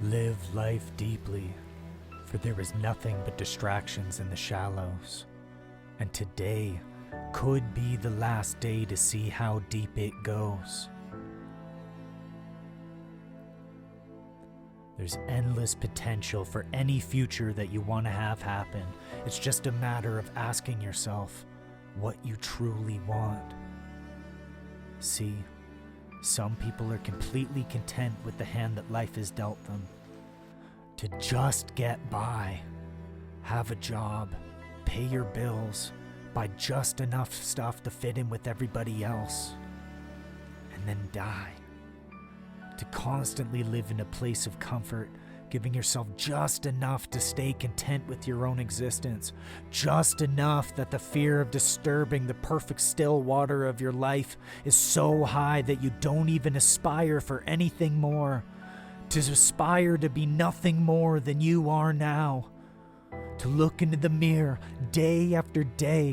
Live life deeply, for there is nothing but distractions in the shallows. And today could be the last day to see how deep it goes. There's endless potential for any future that you want to have happen. It's just a matter of asking yourself what you truly want. See, some people are completely content with the hand that life has dealt them. To just get by, have a job, pay your bills, buy just enough stuff to fit in with everybody else, and then die. To constantly live in a place of comfort, giving yourself just enough to stay content with your own existence, just enough that the fear of disturbing the perfect still water of your life is so high that you don't even aspire for anything more. To aspire to be nothing more than you are now. To look into the mirror day after day,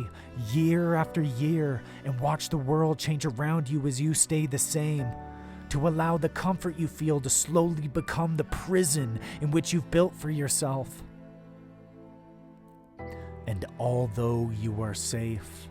year after year, and watch the world change around you as you stay the same. To allow the comfort you feel to slowly become the prison in which you've built for yourself. And although you are safe,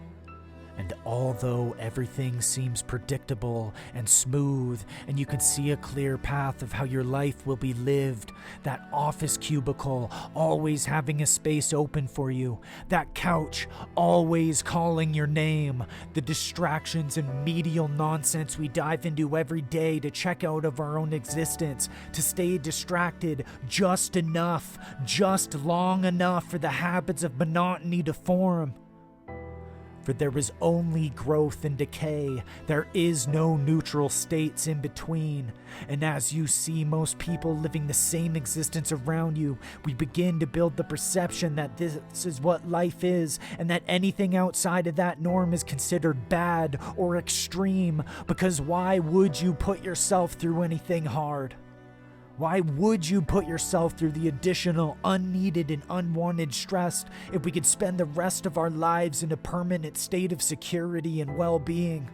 and although everything seems predictable and smooth, and you can see a clear path of how your life will be lived, that office cubicle always having a space open for you, that couch always calling your name, the distractions and medial nonsense we dive into every day to check out of our own existence, to stay distracted just enough, just long enough for the habits of monotony to form. For there is only growth and decay. There is no neutral states in between. And as you see most people living the same existence around you, we begin to build the perception that this is what life is, and that anything outside of that norm is considered bad or extreme, because why would you put yourself through anything hard? Why would you put yourself through the additional, unneeded, and unwanted stress if we could spend the rest of our lives in a permanent state of security and well-being?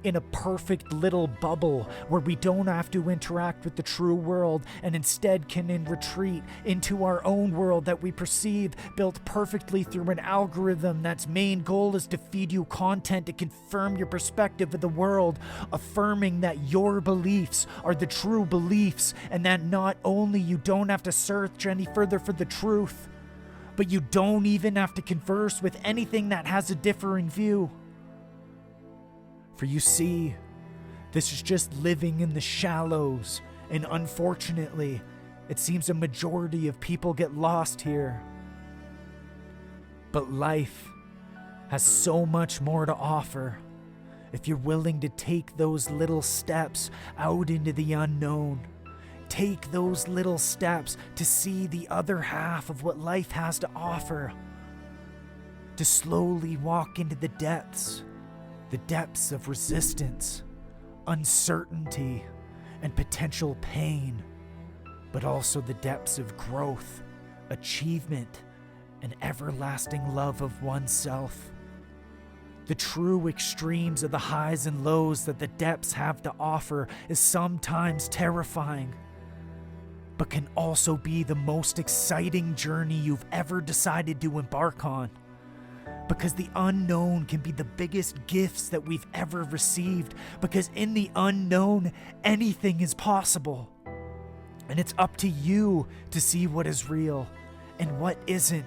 In a perfect little bubble where we don't have to interact with the true world and instead can retreat into our own world that we perceive built perfectly through an algorithm that's main goal is to feed you content to confirm your perspective of the world, affirming that your beliefs are the true beliefs and that not only you don't have to search any further for the truth, but you don't even have to converse with anything that has a differing view. For you see, this is just living in the shallows, and unfortunately, it seems a majority of people get lost here. But life has so much more to offer if you're willing to take those little steps out into the unknown. Take those little steps to see the other half of what life has to offer. To slowly walk into the depths of resistance, uncertainty, and potential pain, but also the depths of growth, achievement, and everlasting love of oneself. The true extremes of the highs and lows that the depths have to offer is sometimes terrifying, but can also be the most exciting journey you've ever decided to embark on. Because the unknown can be the biggest gifts that we've ever received. Because in the unknown, anything is possible. And it's up to you to see what is real and what isn't,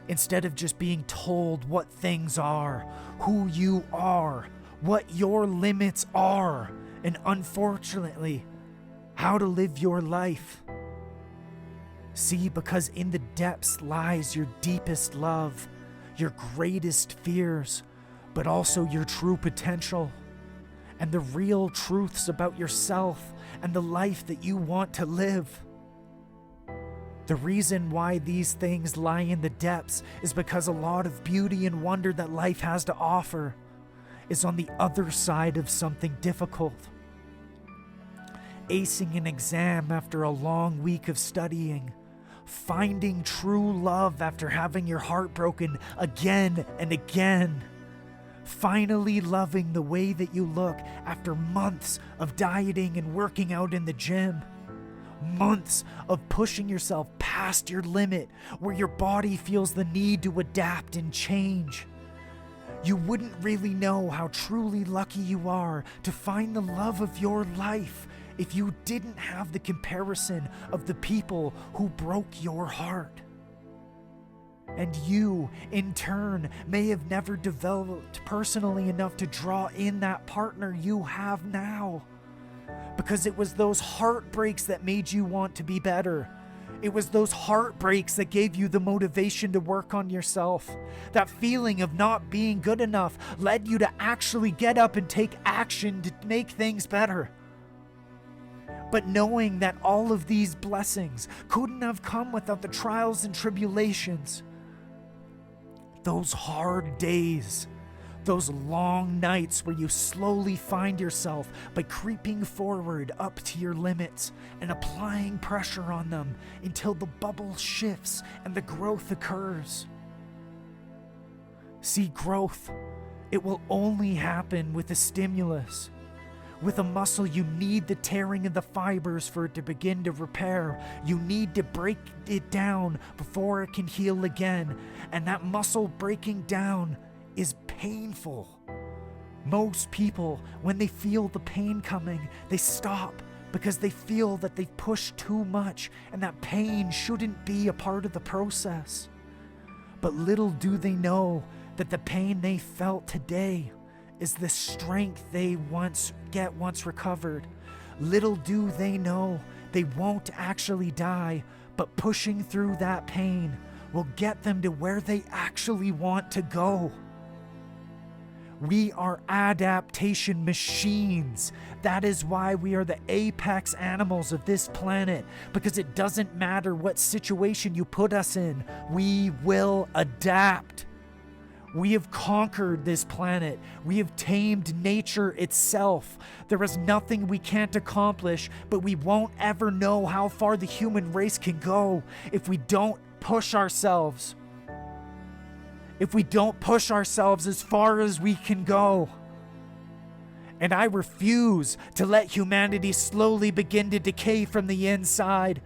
instead of just being told what things are, who you are, what your limits are, and unfortunately, how to live your life. See, because in the depths lies your deepest love, your greatest fears, but also your true potential, and the real truths about yourself and the life that you want to live. The reason why these things lie in the depths is because a lot of beauty and wonder that life has to offer is on the other side of something difficult. Acing an exam after a long week of studying, finding true love after having your heart broken again and again, finally loving the way that you look after months of dieting and working out in the gym, Months of pushing yourself past your limit, where your body feels the need to adapt and change. You wouldn't really know how truly lucky you are to find the love of your life if you didn't have the comparison of the people who broke your heart. And you, in turn, may have never developed personally enough to draw in that partner you have now. Because it was those heartbreaks that made you want to be better. It was those heartbreaks that gave you the motivation to work on yourself. That feeling of not being good enough led you to actually get up and take action to make things better. But knowing that all of these blessings couldn't have come without the trials and tribulations, those hard days, those long nights where you slowly find yourself by creeping forward up to your limits and applying pressure on them until the bubble shifts and the growth occurs. See, growth, it will only happen with a stimulus. With a muscle, you need the tearing of the fibers for it to begin to repair. You need to break it down before it can heal again. And that muscle breaking down is painful. Most people, when they feel the pain coming, they stop because they feel that they've pushed too much and that pain shouldn't be a part of the process. But little do they know that the pain they felt today is the strength they once recovered. Little do they know they won't actually die, but pushing through that pain will get them to where they actually want to go. We are adaptation machines. That is why we are the apex animals of this planet, because it doesn't matter what situation you put us in, we will adapt. We have conquered this planet. We have tamed nature itself. There is nothing we can't accomplish, but we won't ever know how far the human race can go if we don't push ourselves. If we don't push ourselves as far as we can go. And I refuse to let humanity slowly begin to decay from the inside.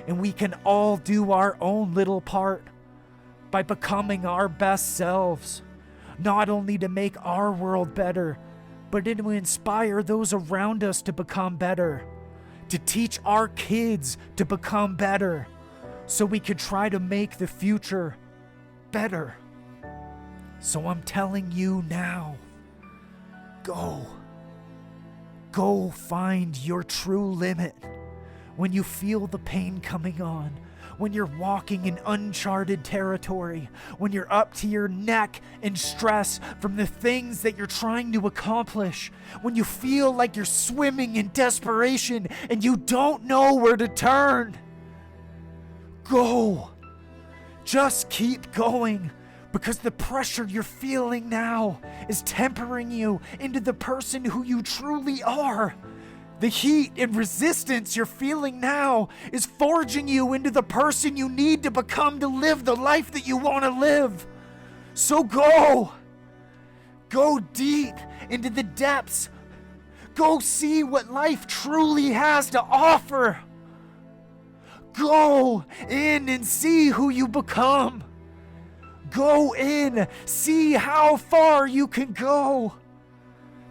And we can all do our own little part by becoming our best selves, not only to make our world better, but to inspire those around us to become better, to teach our kids to become better, so we can try to make the future better. So I'm telling you now, go find your true limit. When you feel the pain coming on, when you're walking in uncharted territory, when you're up to your neck in stress from the things that you're trying to accomplish, when you feel like you're swimming in desperation and you don't know where to turn, go. Just keep going, because the pressure you're feeling now is tempering you into the person who you truly are. The heat and resistance you're feeling now is forging you into the person you need to become to live the life that you want to live. So go. Go deep into the depths. Go see what life truly has to offer. Go in and see who you become. Go in, see how far you can go.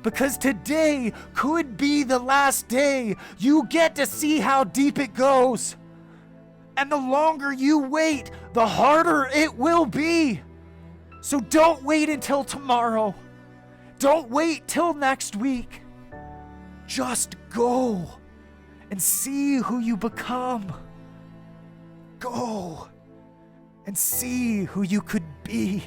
Because today could be the last day you get to see how deep it goes. And the longer you wait, the harder it will be. So don't wait until tomorrow. Don't wait till next week. Just go and see who you become. Go and see who you could be.